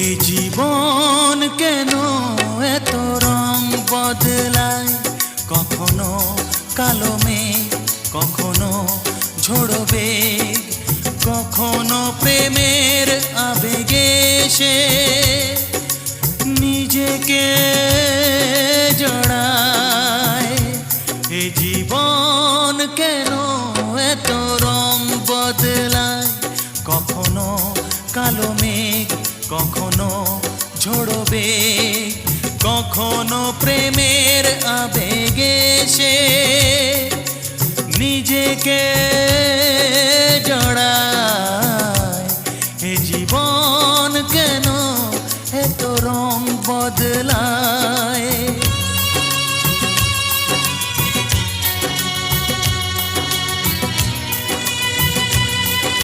এ জীবন কেন এত রং বদলায়, কখনো কালো মেঘ, কখনো ঝোড়ো বেগ, কখনো প্রেমের আবেগে সে নিজেকে জড়ায়। এ জীবন কেন এত রং বদলায়, কখনো কালো মেঘ, কখনো ঝোড়ো বেগ, কখনো প্রেমের আবেগে সে নিজেকে জড়ায়।